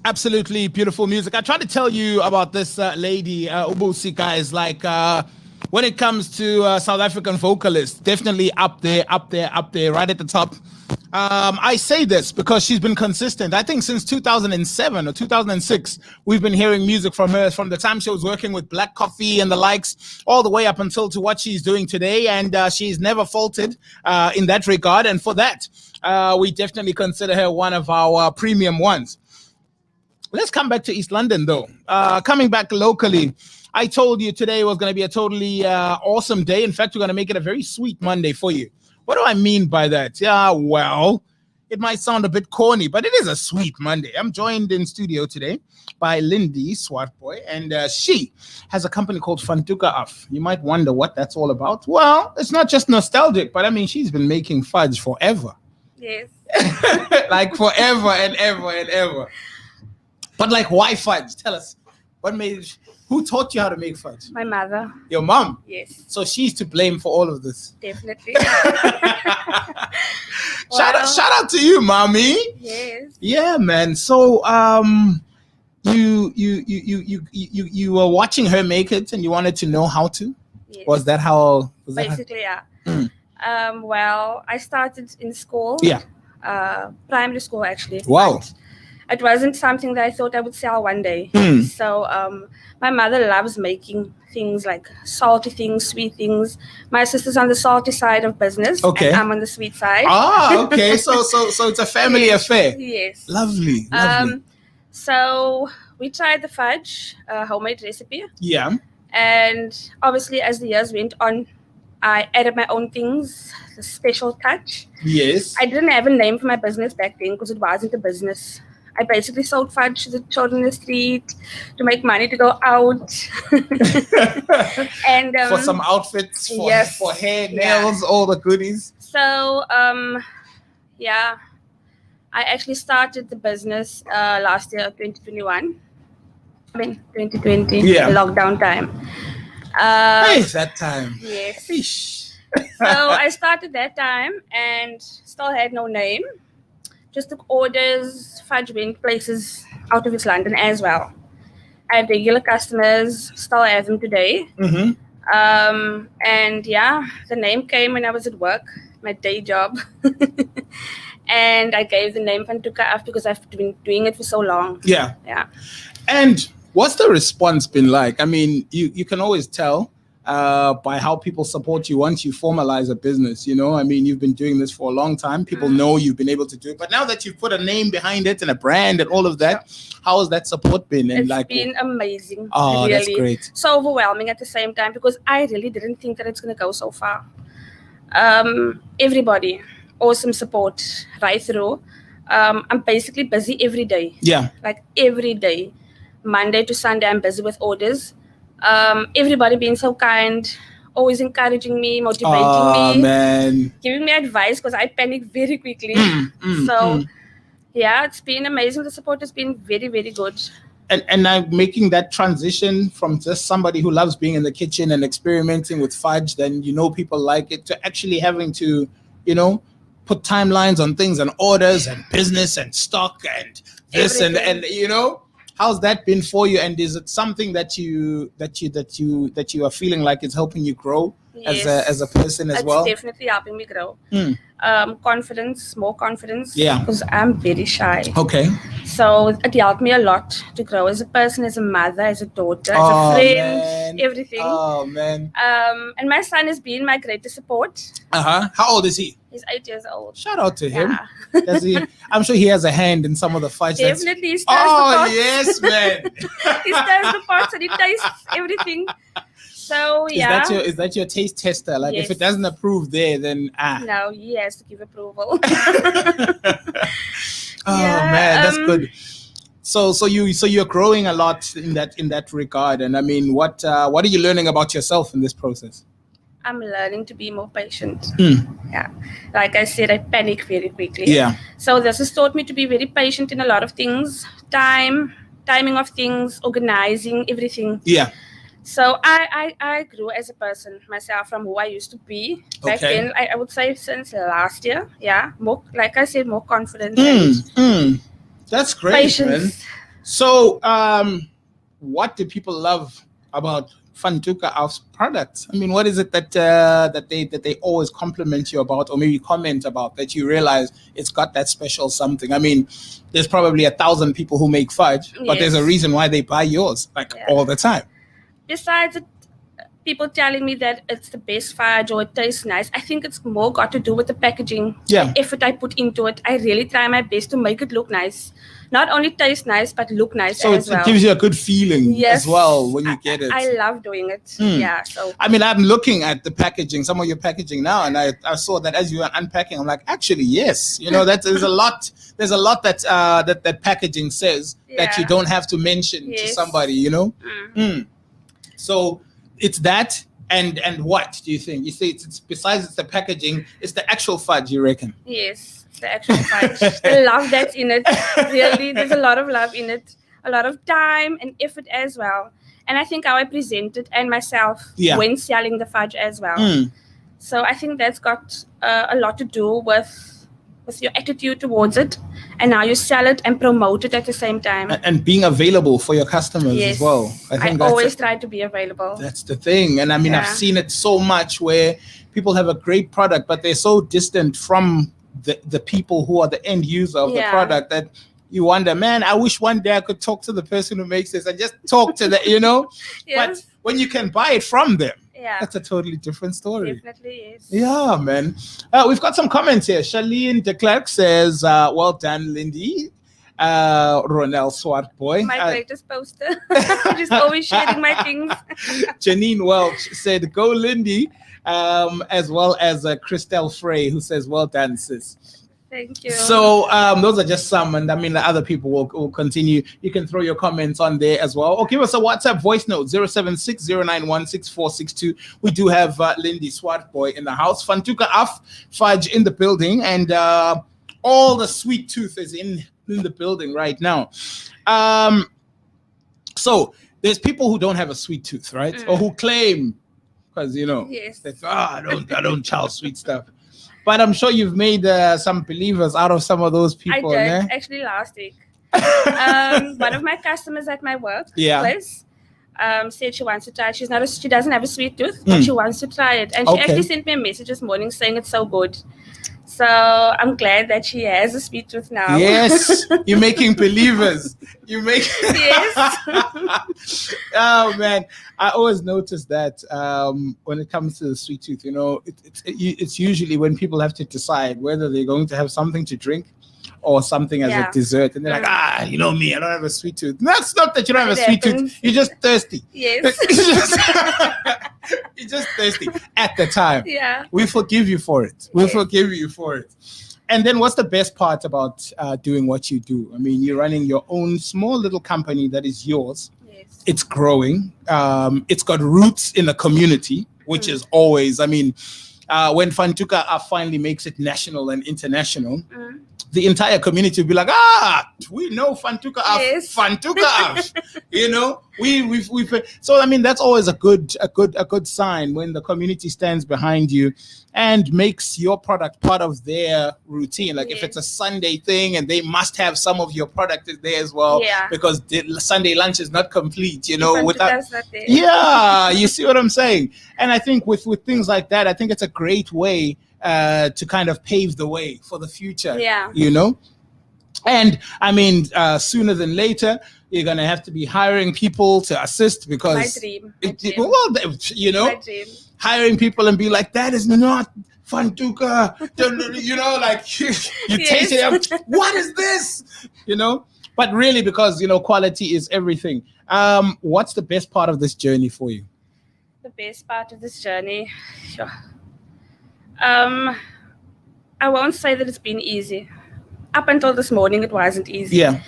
Absolutely beautiful music. I tried to tell you about this lady, Ubusi, guys. Like, when it comes to South African vocalists, definitely up there, right at the top. I say this because she's been consistent. I think since 2007 or 2006, we've been hearing music from her from the time she was working with Black Coffee and the likes, all the way up until to what she's doing today. And she's never faltered in that regard. And for that, we definitely consider her one of our premium ones. Let's come back to East London, though. Coming back locally, I told you today was going to be a totally awesome day. In fact, we're going to make it a very sweet Monday for you. What do I mean by that? Yeah, well, it might sound a bit corny, but it is a sweet Monday. I'm joined in studio today by Lindy Swartbooi, and she has a company called Toeka Af. You might wonder what that's all about. Well, it's not just nostalgic, but I mean, she's been making fudge forever. Yes. Like forever and ever and ever. But like, why fudge? Tell us. Who taught you how to make fudge? My mother. Your mom? Yes. So she's to blame for all of this. Definitely. Shout out to you, mommy. Yes. Yeah, man. So you were watching her make it and you wanted to know how to? Yes. Was that how? Basically, yeah. Well, I started in school. Yeah. Primary school, actually. Wow. It wasn't something that I thought I would sell one day. So my mother loves making things like salty things, sweet things. My sister's on the salty side of business. Okay. And I'm on the sweet side. Ah, okay. So it's a family affair. Yes. Lovely. So we tried the fudge, homemade recipe. Yeah. And obviously, as the years went on, I added my own things, the special touch. Yes. I didn't have a name for my business back then because it wasn't a business. I basically sold fudge to the children in the street to make money to go out. And for some outfits, for hair, nails, all the goodies. So, yeah, I actually started the business last year, 2021. I mean, 2020, lockdown time. That time. Yes. Fish. So I started that time and still had no name. Just took orders, fudge went places out of East London as well. I had regular customers, still have them today. And yeah, the name came when I was at work, my day job. And I gave the name Toeka Af because I've been doing it for so long. Yeah. Yeah. And what's the response been like? I mean, you can always tell by how people support you once you formalize a business, you know? I mean, you've been doing this for a long time. People know you've been able to do it. But now that you've put a name behind it and a brand and all of that, how has that support been? And it's been amazing. Oh, really. That's great. So overwhelming at the same time because I really didn't think that it's going to go so far. Everybody, awesome support right through. I'm basically busy every day. Yeah. Like every day. Monday to Sunday, I'm busy with orders. Everybody being so kind, always encouraging me, motivating me, man. giving me advice because I panic very quickly. Yeah, it's been amazing. The support has been very, very good. And now making that transition from just somebody who loves being in the kitchen and experimenting with fudge, then people like it, to actually having to, put timelines on things and orders and business and stock and this and how's that been for you? And is it something that you are feeling like it's helping you grow as a person as well? It's definitely helping me grow. Confidence, more confidence. Yeah. Because I'm very shy. Okay. So it helped me a lot to grow as a person, as a mother, as a daughter, as a friend, everything. Oh man. And my son has been my greatest support. How old is he? He's 8 years old. Shout out to him. Yeah. Does he? I'm sure he has a hand in some of the fudge. Definitely. He stirs the pots. Yes, man. He stirs the pots and he tastes everything. So yeah. Is that your taste tester? Like if it doesn't approve there, then No, he has to give approval. Man, that's good. So you're growing a lot in that regard. And I mean, what are you learning about yourself in this process? I'm learning to be more patient. Yeah. Like I said, I panic very quickly. Yeah. So this has taught me to be very patient in a lot of things. Timing of things, organizing, everything. Yeah. So I grew as a person myself from who I used to be. Back then, I would say since last year. Yeah. More, like I said, more confident. That's great, patience. man. So, what do people love about Toeka Af's products? I mean, what is it that they always compliment you about, or maybe comment about, that you realize it's got that special something? I mean, there's probably 1,000 people who make fudge, but there's a reason why they buy yours, like all the time. Besides people telling me that it's the best fudge or it tastes nice, I think it's more got to do with the packaging, the effort I put into it. I really try my best to make it look nice. Not only taste nice, but look nice as well. So it gives you a good feeling as well when you get it. I love doing it. Yeah. So I mean, I'm looking at the packaging, some of your packaging now, and I saw that as you were unpacking, I'm like, actually, yes. You know, there's a lot that that packaging says that you don't have to mention to somebody, you know? So it's that, and what do you think? You say it's besides it's the packaging, it's the actual fudge, you reckon? Yes, the actual fudge. The love that's in it. Really, there's a lot of love in it. A lot of time and effort as well. And I think how I present it and myself when selling the fudge as well. So I think that's got a lot to do with your attitude towards it, and how you sell it and promote it at the same time. And being available for your customers as well. I think I always try to be available. That's the thing. And I mean, I've seen it so much where people have a great product, but they're so distant from the people who are the end user of the product that you wonder, man, I wish one day I could talk to the person who makes this and just talk to them, you know? But when you can buy it from them, that's a totally different story. Definitely is. Yeah, man. We've got some comments here. Charlene de Klerk says, well done, Lindy. Lindy Swartbooi. My greatest poster. Just always sharing my things. Janine Welch said, go Lindy. As well as Christelle Frey, who says, well done, sis. Thank you. So those are just some, and I mean, the other people will continue. You can throw your comments on there as well, or give us a WhatsApp voice note 076-091-6462. We do have Lindy Swartbooi in the house, Toeka Af fudge in the building, and all the sweet tooth is in the building right now. So there's people who don't have a sweet tooth, right? Or who claim, because you know, I don't chow sweet stuff. But I'm sure you've made some believers out of some of those people. I did, actually last week. One of my customers at my workplace said she wants to try it. She doesn't have a sweet tooth, but she wants to try it. And she actually sent me a message this morning saying it's so good. So I'm glad that she has a sweet tooth now. Yes, you're making believers. Yes. Oh man, I always notice that when it comes to the sweet tooth, you know, it's usually when people have to decide whether they're going to have something to drink or something as a dessert, and they're like, you know me, I don't have a sweet tooth. No, it's not that you don't have a sweet tooth. You're just thirsty. Yes. You're just thirsty at the time. Yeah. We forgive you for it. We'll forgive you for it. And then what's the best part about doing what you do? I mean, you're running your own small little company that is yours. Yes. It's growing. It's got roots in the community, which is always, I mean, when Toeka Af finally makes it national and international, the entire community will be like, we know Toeka Af, Toeka Af. You know, we've so I mean that's always a good sign when the community stands behind you and makes your product part of their routine. Like if it's a Sunday thing and they must have some of your product there as well, because the Sunday lunch is not complete, you know, without you see what I'm saying? And I think with things like that, I think it's a great way to kind of pave the way for the future, you know? And I mean, sooner than later, you're going to have to be hiring people to assist because, my dream. You know, hiring people and be like, that is not Toeka, you know, like you taste it, what is this? You know, but really because, you know, quality is everything. What's the best part of this journey for you? The best part of this journey? Sure. I won't say that it's been easy. Up until this morning, it wasn't easy. Yeah.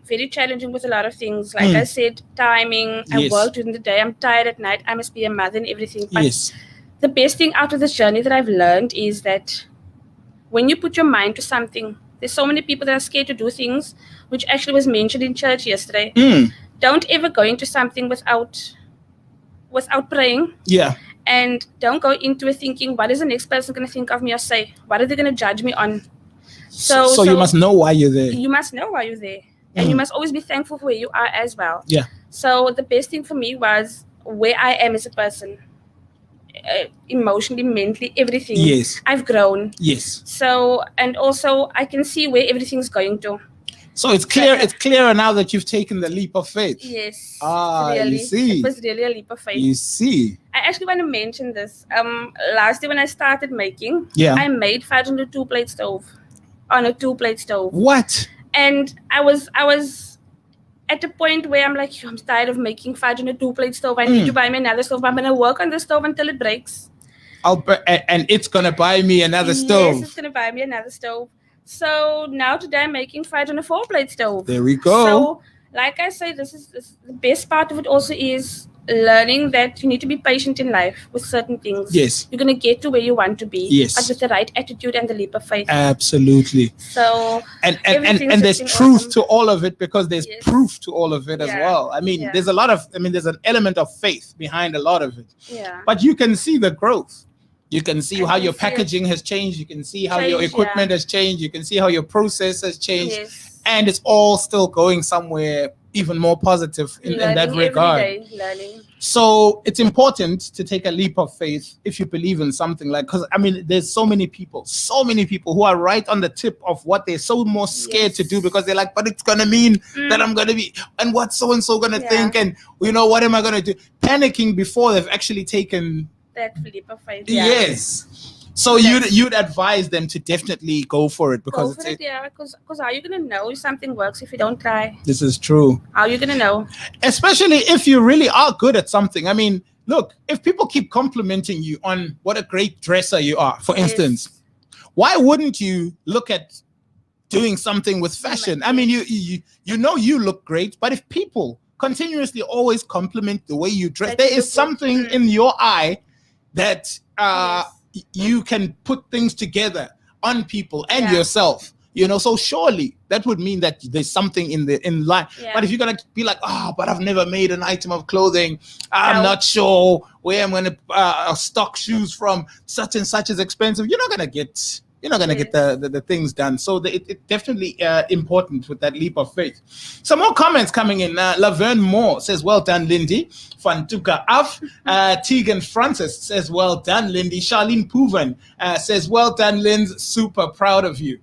Very challenging with a lot of things. Like I said, timing. I work during the day. I'm tired at night. I must be a mother and everything. But the best thing out of this journey that I've learned is that when you put your mind to something, there's so many people that are scared to do things, which actually was mentioned in church yesterday. Don't ever go into something without praying. Yeah. And don't go into it thinking, what is the next person going to think of me or say? What are they going to judge me on? So you must know why you're there. You must know why you're there. and you must always be thankful for where you are as well. Yeah. So the best thing for me was where I am as a person, emotionally, mentally, everything. Yes. I've grown. Yes. So, and also I can see where everything's going to. So it's clear. It's clearer now that you've taken the leap of faith. Yes. Really, you see. It was really a leap of faith. You see. I actually want to mention this. Last year when I started making, yeah, I made fudge on a 2-plate stove. On a 2-plate stove. What? And I was at a point where I'm like, I'm tired of making fudge on a 2-plate stove. I need to buy me another stove. I'm gonna work on the stove until it breaks. And it's gonna buy me another stove. Yes, it's gonna buy me another stove. So now today I'm making fudge on a 4-plate stove. There we go. So, like I say, this is the best part of it. Also, is learning that you need to be patient in life with certain things. Yes. You're gonna get to where you want to be. Yes. But with the right attitude and the leap of faith. Absolutely. So and there's truth awesome. to all of it, because there's proof to all of it as well. I mean, there's an element of faith behind a lot of it. Yeah. But you can see the growth. You can see how your packaging has changed. You can see how your equipment has changed. You can see how your process has changed. Yes. And it's all still going somewhere even more positive in that regard. Every day, learning. So it's important to take a leap of faith if you believe in something, like, because I mean, there's so many people who are right on the tip of what they're so more scared to do, because they're like, but it's going to mean that I'm going to be, and what's so-and-so going to think? And, what am I going to do? Panicking before they've actually taken that leap of faith. Yes. So you'd advise them to definitely go for it, because because how are you gonna know if something works if you don't try? This is true. How are you gonna know? Especially if you really are good at something. I mean, look, if people keep complimenting you on what a great dresser you are, for instance, why wouldn't you look at doing something with fashion? I mean, you look great, but if people continuously always compliment the way you dress, there is something in your eye that you can put things together on people and yourself, so surely that would mean that there's something in line. But if you're gonna be like, but I've never made an item of clothing, I'm not sure where I'm gonna stock shoes from, such and such is expensive, you're not gonna get the things done. So it definitely important with that leap of faith. Some more comments coming in. Laverne Moore says, well done, Lindy. Van Toeka Af. Tegan Francis says, well done, Lindy. Charlene Pooven says, well done, Linz. Super proud of you.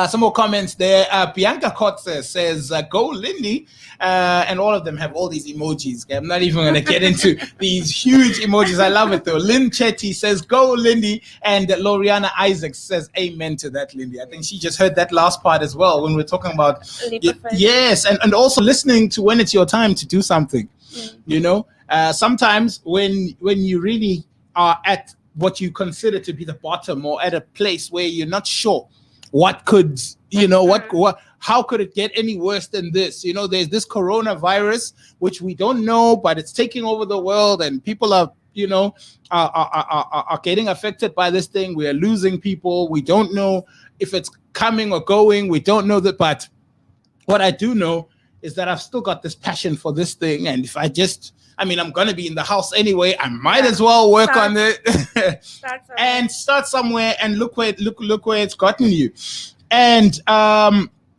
Some more comments there. Bianca Kotze says, go Lindy. And all of them have all these emojis. Okay? I'm not even going to get into these huge emojis. I love it though. Lynn Chetty says, go Lindy. And Loriana Isaacs says, amen to that, Lindy. I think she just heard that last part as well when we're talking about, yes, and also listening to when it's your time to do something. Sometimes when you really are at what you consider to be the bottom, or at a place where you're not sure what could, how could it get any worse than this? There's this coronavirus, which we don't know, but it's taking over the world, and people are, are getting affected by this thing. We are losing people. We don't know if it's coming or going. We don't know that. But what I do know is that I've still got this passion for this thing. And if I'm going to be in the house anyway, I might as well work on it and start somewhere, and look where it's gotten you. And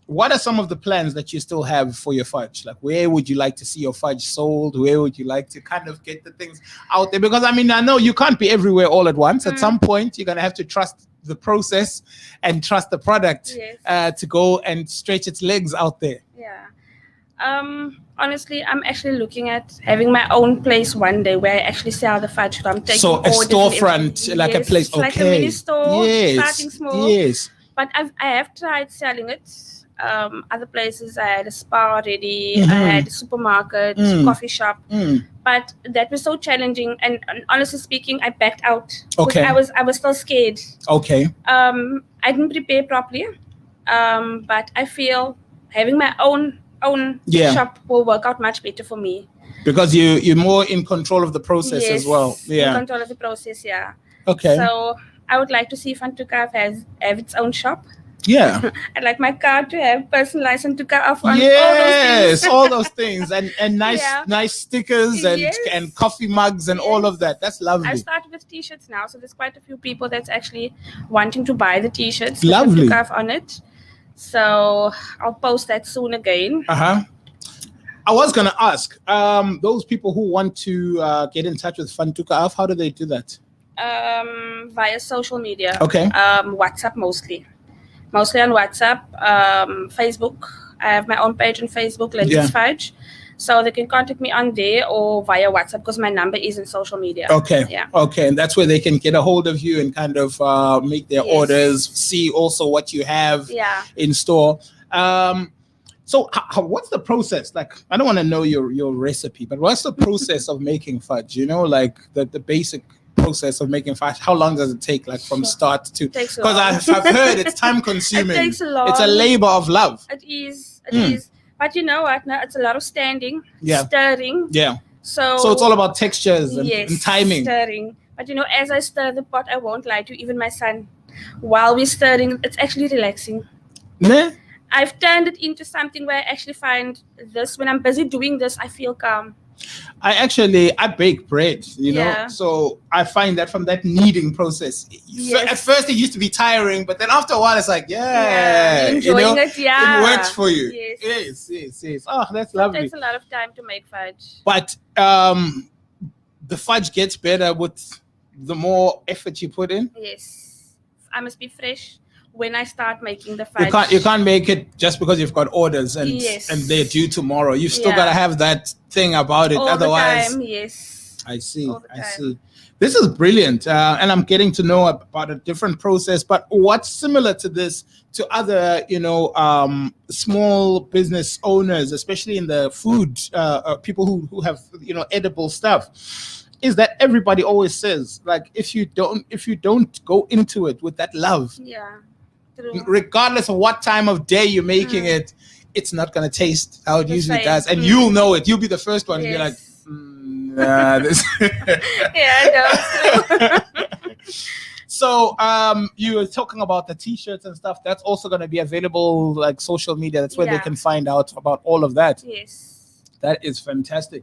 what are some of the plans that you still have for your fudge? Like, where would you like to see your fudge sold? Where would you like to kind of get the things out there? Because I know you can't be everywhere all at once. At some point, you're going to have to trust the process and trust the product to go and stretch its legs out there. Yeah. Honestly, I'm actually looking at having my own place one day where I actually sell the fudge. I'm taking so a storefront, like a place, like a mini store, starting small. Yes. But I have tried selling it. Other places, I had a spa already, I had a supermarket, coffee shop, but that was so challenging. And honestly speaking, I backed out. Okay. I was still scared. Okay. I didn't prepare properly, but I feel having my own shop will work out much better for me, because you're more in control of the process as well. In control of the process. Okay. So I would like to see if Toeka Af have its own shop. Yeah. I'd like my car to have personalized Toeka Af on all those things and nice stickers and coffee mugs and all of that. That's lovely. I've started with t-shirts now, so there's quite a few people that's actually wanting to buy the t-shirts. Lovely. Toeka Af on it. So I'll post that soon again. I was gonna ask those people who want to get in touch with Van Toeka Af, how do they do that? Via social media. Okay. WhatsApp mostly on WhatsApp. Facebook. I have my own page on Facebook, Lindy Fudge. So they can contact me on there or via WhatsApp because my number is in social media. Okay. Yeah. Okay. And that's where they can get a hold of you and kind of make their orders, see also what you have in store. So what's the process? Like, I don't want to know your recipe, but what's the process of making fudge? You know, like the basic process of making fudge. How long does it take, like from start to? Because I've heard it's time consuming. It takes a lot. It's a labor of love. It is. It is. But you know what? Now it's a lot of standing, stirring. Yeah. So it's all about textures and timing. Stirring. But you know, as I stir the pot, I won't lie to you, even my son, while we're stirring, it's actually relaxing. Nah? I've turned it into something where I actually find this, when I'm busy doing this, I feel calm. I bake bread, you know, so I find that from that kneading process. At first it used to be tiring, but then after a while it's like, enjoying it, it works for you. Yes. Oh, that's lovely. It takes a lot of time to make fudge. But the fudge gets better with the more effort you put in. Yes, I must be fresh when I start making the fudge. You can't make it just because you've got orders and they're due tomorrow. You've still got to have that thing about it. All otherwise, the time, yes. I see. This is brilliant. And I'm getting to know about a different process. But what's similar to this to other, small business owners, especially in the food, people who have, edible stuff, is that everybody always says, like, if you don't go into it with that love, regardless of what time of day you're making it, it's not going to taste how it usually does. And you'll know it. You'll be the first one to be like, this. I know. So you were talking about the t-shirts and stuff. That's also going to be available, like social media. That's where they can find out about all of that. Yes. That is fantastic.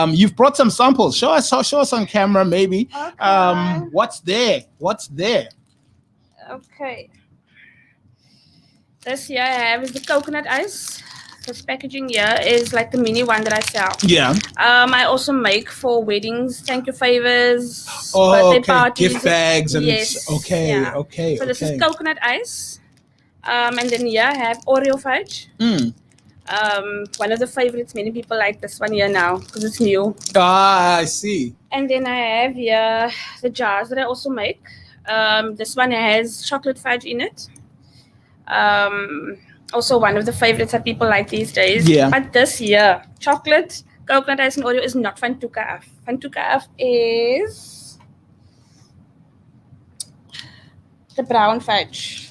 You've brought some samples. Show us on camera, maybe. Okay. What's there? Okay. This here I have is the coconut ice. This packaging here is like the mini one that I sell. Yeah. I also make for weddings, thank you favors, birthday parties, gift bags, and okay. So this is coconut ice. And then here I have Oreo fudge. One of the favorites. Many people like this one here now because it's new. I see. And then I have here the jars that I also make. This one has chocolate fudge in it. Also one of the favorites that people like these days. Yeah. But this year, chocolate, coconut ice, and Oreo is not Van Toeka Af. Van Toeka Af is the brown fudge.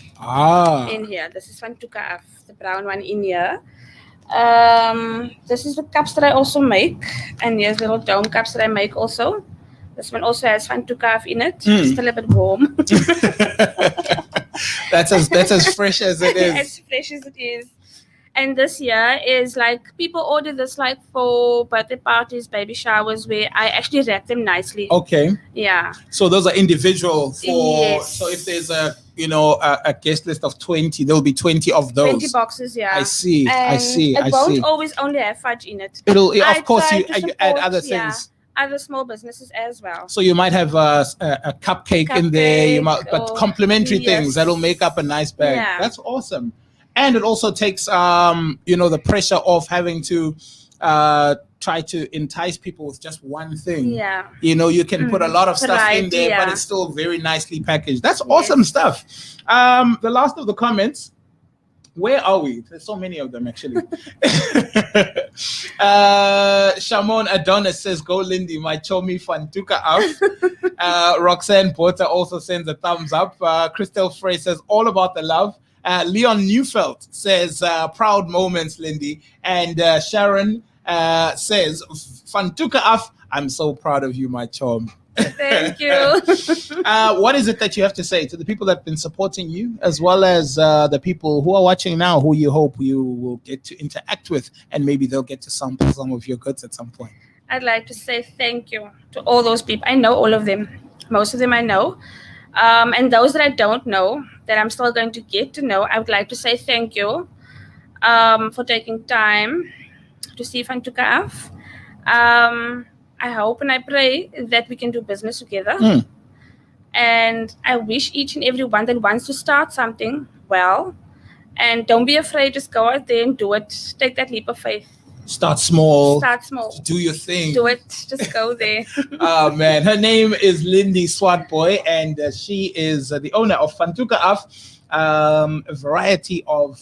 In here. This is Van Toeka Af, the brown one in here. This is the cups that I also make. And here's little dome cups that I make also. This one also has Van Toeka Af in it. Just a little bit warm. That's as fresh as it is. As fresh as it is. And this year is like, people order this like for birthday parties, baby showers, where I actually wrap them nicely. Okay. Yeah. So those are individual for, so if there's a guest list of 20, there'll be 20 of those. 20 boxes, yeah. I see. It won't always only have fudge in it. It'll, of course, you add other things. Other small businesses as well. So you might have a cupcake in there, but complementary things that'll make up a nice bag. Yeah. That's awesome. And it also takes, the pressure of having to try to entice people with just one thing. Yeah. You can put a lot of stuff in there, but it's still very nicely packaged. That's awesome stuff. The last of the comments. Where are we? There's so many of them, actually. Shamon Adonis says, go Lindy, my chomi Van Toeka Af. Roxanne Porter also sends a thumbs up. Christelle Frey says, all about the love. Leon Neufeld says, proud moments, Lindy. And Sharon says, Van Toeka Af, I'm so proud of you, my chom. Thank you. What is it that you have to say to the people that have been supporting you, as well as the people who are watching now, who you hope you will get to interact with, and maybe they'll get to sample some of your goods at some point? I'd like to say thank you to all those people. I know all of them. Most of them I know. And those that I don't know, that I'm still going to get to know, I would like to say thank you for taking time to see van Toeka Af. I hope and I pray that we can do business together. And I wish each and every one that wants to start something well. And don't be afraid, just go out there and do it. Take that leap of faith. Start small. Start small. Do your thing. Do it. Just go there. Oh, man. Her name is Lindy Swartbooi, and she is the owner of van Toeka Af, a variety of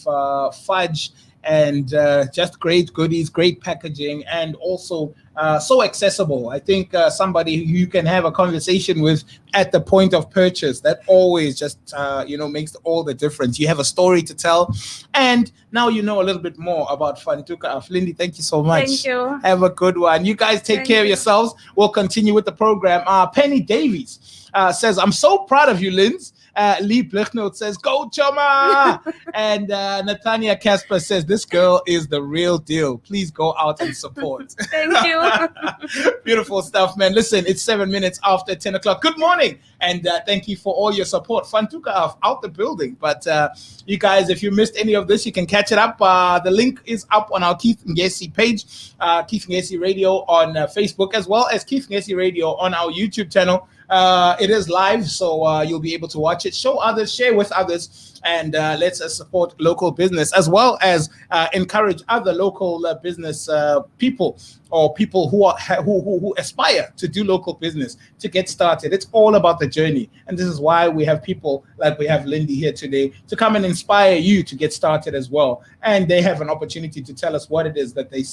fudge and just great goodies, great packaging, and also so accessible. I think somebody who you can have a conversation with at the point of purchase, that always just makes all the difference. You have a story to tell, and now you know a little bit more about van Toeka Af. Lindy, thank you so much. Thank you. Have a good one. You guys take care of yourselves. We'll continue with the program. Penny Davies says, I'm so proud of you, Linz. Lee Blichnote says, go Choma! And Nathania Casper says, this girl is the real deal. Please go out and support. Thank you. Beautiful stuff, man. Listen, it's 7 minutes after 10 o'clock. Good morning. And thank you for all your support. Van Toeka Af out the building. But you guys, if you missed any of this, you can catch it up. The link is up on our Keith Ngesi page, Keith Ngesi Radio on Facebook, as well as Keith Ngesi Radio on our YouTube channel. It is live, so you'll be able to watch it. Show others, share with others, and let's support local business, as well as encourage other local business people, or people who aspire to do local business, to get started. It's all about the journey, and this is why we have people like we have Lindy here today to come and inspire you to get started as well. And they have an opportunity to tell us what it is that they sell.